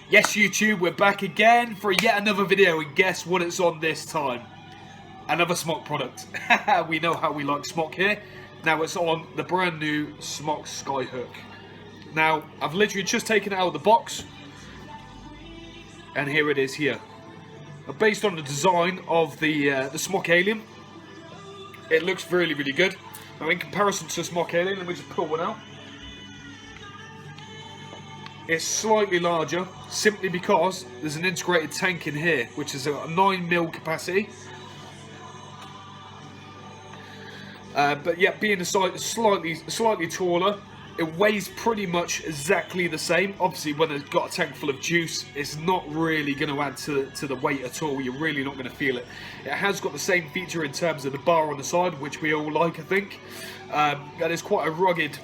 Yes, YouTube, we're back again for yet another video, and guess what it's on this time? Another Smok product. We know how we like Smok here. Now it's on the brand new Smok Skyhook. Now, I've literally just taken it out of the box, and here it is here. Based on the design of the Smok Alien, it looks really, really good. Now, in comparison to Smok Alien, let me just pull one out. It's slightly larger, simply because there's an integrated tank in here, which is a 9mm capacity. But yeah, being a size slightly taller, it weighs pretty much exactly the same. Obviously, when it's got a tank full of juice, it's not really going to add to the weight at all. You're really not going to feel it. It has got the same feature in terms of the bar on the side, which we all like, I think. That is quite a rugged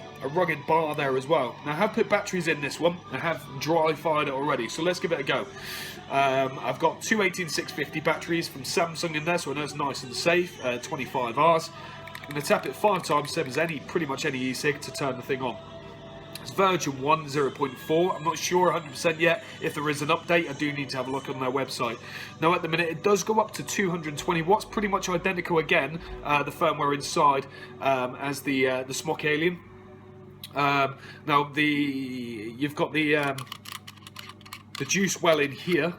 bar there as well. Now, I have put batteries in this one. I have dry fired it already, so let's give it a go. I've got two 18650 batteries from Samsung in there, so I know it's nice and safe. 25 hours. I'm going to tap it 5 times, same as pretty much any e-cig, to turn the thing on. It's version 1, 0.4. I'm not sure 100% yet. If there is an update, I do need to have a look on their website. Now, at the minute, it does go up to 220 watts, pretty much identical again, the firmware inside, as the Smok Alien. Now, you've got the juice well in here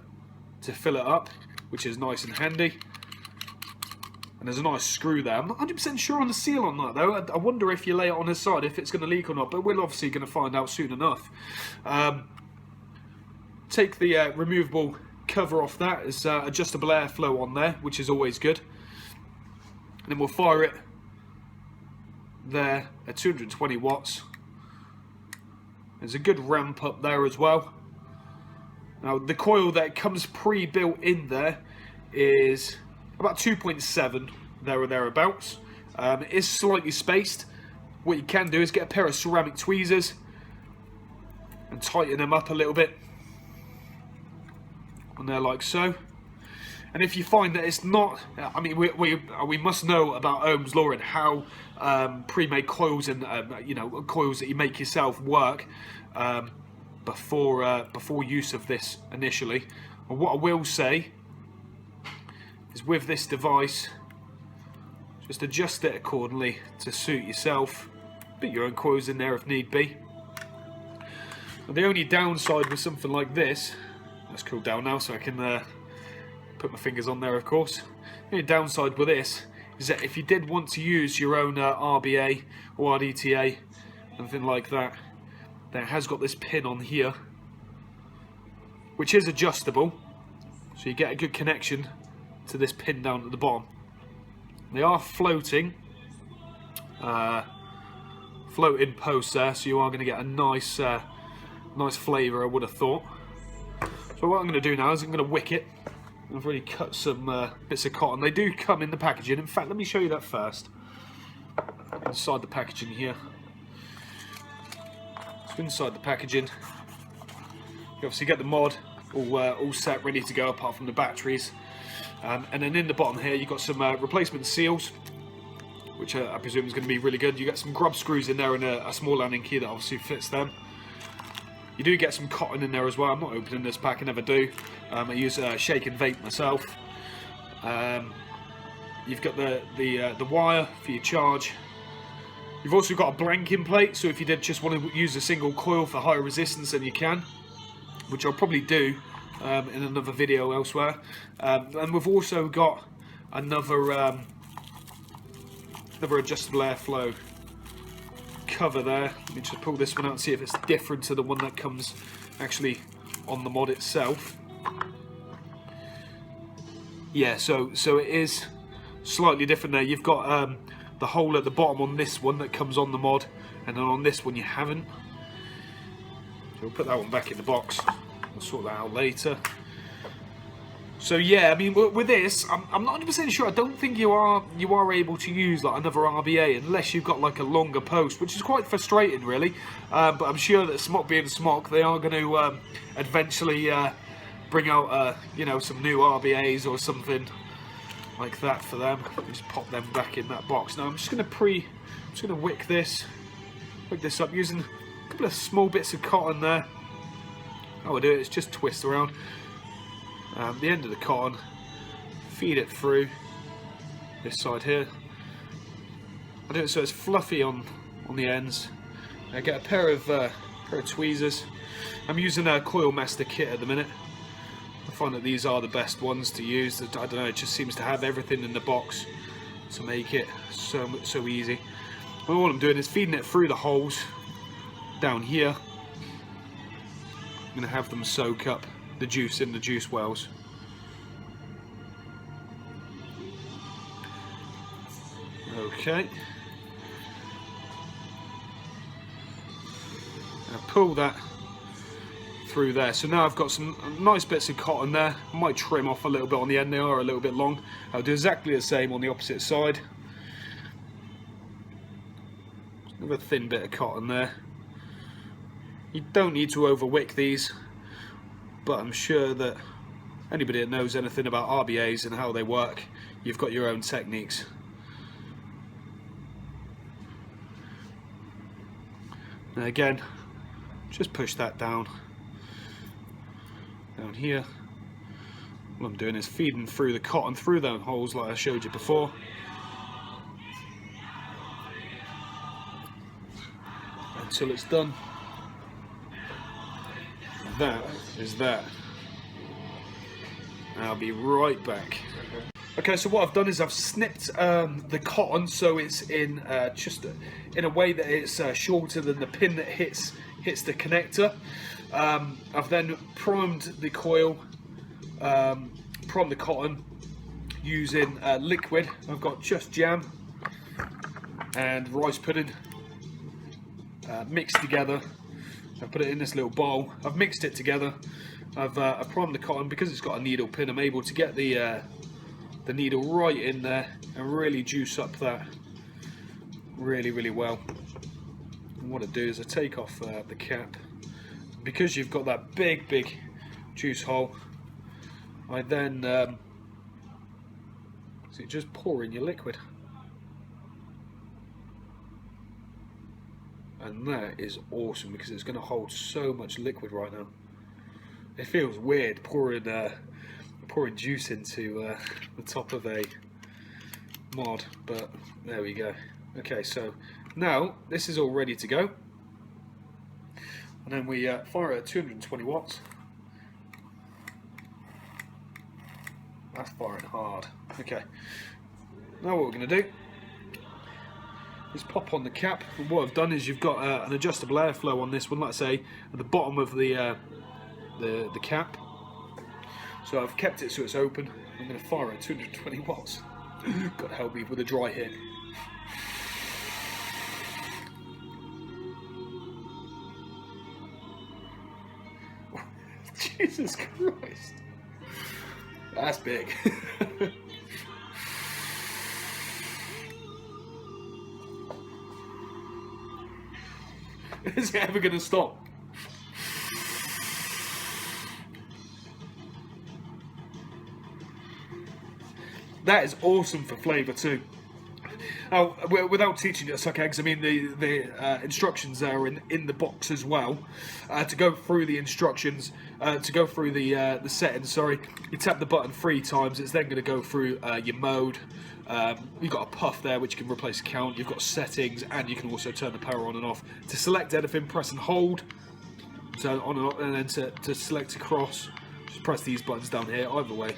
to fill it up, which is nice and handy. And there's a nice screw there. I'm not 100% sure on the seal on that, though. I wonder if you lay it on its side, if it's going to leak or not, but we're obviously going to find out soon enough. Take the removable cover off that. There's adjustable airflow on there, which is always good. And then we'll fire it there at 220 watts. There's a good ramp up there as well. Now, the coil that comes pre-built in there is about 2.7, there or thereabouts. It is slightly spaced. What you can do is get a pair of ceramic tweezers and tighten them up a little bit on there, like so. And if you find that it's not, I mean, we must know about Ohm's law and how pre-made coils and you know, coils that you make yourself work before use of this initially. And what I will say is, with this device, just adjust it accordingly to suit yourself. Put your own coils in there if need be. And the only downside with something like this, let's cool down now so I can put my fingers on there, of course. The only downside with this is that if you did want to use your own RBA or RDTA, anything like that, then it has got this pin on here, which is adjustable, so you get a good connection to this pin down at the bottom. They are floating posts there, so you are going to get a nice flavour, I would have thought. So what I'm going to do now is I'm going to wick it. I've already cut some bits of cotton. They do come in the packaging. In fact, let me show you that first. Inside the packaging here. So inside the packaging, you obviously get the mod all set, ready to go, apart from the batteries. And then in the bottom here, you've got some replacement seals, which I presume is going to be really good. You get some grub screws in there and a small landing key that obviously fits them. You do get some cotton in there as well. I'm not opening this pack, I never do. I use shake and vape myself. You've got the wire for your charge. You've also got a blanking plate, so if you did just want to use a single coil for higher resistance, then you can, which I'll probably do in another video elsewhere. And we've also got another adjustable airflow cover there. Let me just pull this one out and see if it's different to the one that comes actually on the mod itself. Yeah, so it is slightly different there. You've got the hole at the bottom on this one that comes on the mod, and then on this one you haven't. So we'll put that one back in the box. We'll sort that out later. So yeah, I mean, with this, I'm not 100% sure. I don't think you are able to use like another RBA unless you've got like a longer post, which is quite frustrating, really. But I'm sure that Smok being Smok, they are going to eventually bring out you know, some new RBAs or something like that for them. Just pop them back in that box. Now I'm just going to wick this up using a couple of small bits of cotton there. how I do it is just twist around the end of the cotton, feed it through this side here. I do it so it's fluffy on the ends. I get a pair of tweezers. I'm using a coil master kit at the minute. I find that these are the best ones to use. I don't know, it just seems to have everything in the box to make it so easy. And all I'm doing is feeding it through the holes down here. I'm going to have them soak up the juice in the juice wells. Okay. Now pull that through there. So now I've got some nice bits of cotton there. I might trim off a little bit on the end, they are a little bit long. I'll do exactly the same on the opposite side. Another thin bit of cotton there. You don't need to overwick these, but I'm sure that anybody that knows anything about RBAs and how they work, you've got your own techniques. Now again, just push that down here. What I'm doing is feeding through the cotton through those holes like I showed you before. Until it's done. That is that. I'll be right back. Okay, so what I've done is I've snipped the cotton so it's in just in a way that it's shorter than the pin that hits the connector. I've then primed the coil, primed the cotton using liquid. I've got just jam and rice pudding mixed together. I put it in this little bowl. I've mixed it together. I've primed the cotton because it's got a needle pin. I'm able to get the needle right in there and really juice up that really well. And what I do is I take off the cap. Because you've got that big juice hole, I then so you just pour in your liquid, and that is awesome because it's going to hold so much liquid right now. It feels weird pouring juice into the top of a mod, but there we go. Okay, so now this is all ready to go. And then we fire it at 220 watts. That's firing hard. Okay. Now what we're going to do is pop on the cap. And what I've done is you've got an adjustable airflow on this one, like I say, at the bottom of the cap. So I've kept it so it's open. I'm going to fire it at 220 watts. Got to help me with a dry hit. Jesus Christ. That's big. Is it ever going to stop? That is awesome for flavour too. Now, without teaching you to suck eggs, I mean the instructions are in the box as well. To go through the instructions, to go through the settings, sorry, you tap the button 3 times, it's then going to go through your mode. You've got a puff there which can replace count, you've got settings, and you can also turn the power on and off. To select anything, press and hold, turn on and off, and then to select across, just press these buttons down here, either way.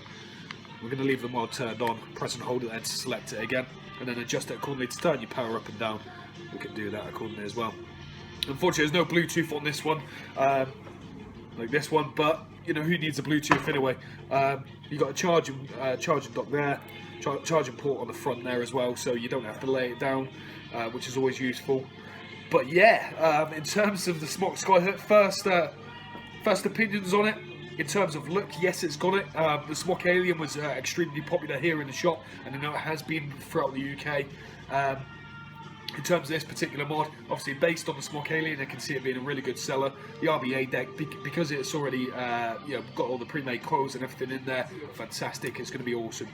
We're going to leave them while turned on, press and hold it then to select it again, and then adjust it accordingly to turn your power up and down. We can do that accordingly as well. Unfortunately, there's no Bluetooth on this one, like this one, but you know, who needs a Bluetooth anyway? You've got a charging dock there, charging port on the front there as well, so you don't have to lay it down, which is always useful. But yeah, in terms of the Smok Skyhook, first opinions on it. In terms of look, yes, it's got it. The Smok Alien was extremely popular here in the shop, and I know it has been throughout the UK. In terms of this particular mod, obviously based on the Smok Alien, I can see it being a really good seller. The RBA deck, because it's already you know, got all the pre-made coils and everything in there, fantastic. It's going to be awesome.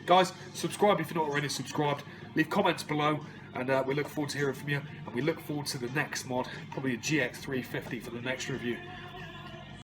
Guys, subscribe if you're not already subscribed. Leave comments below. and we look forward to hearing from you, and we look forward to the next mod, probably a GX350 for the next review.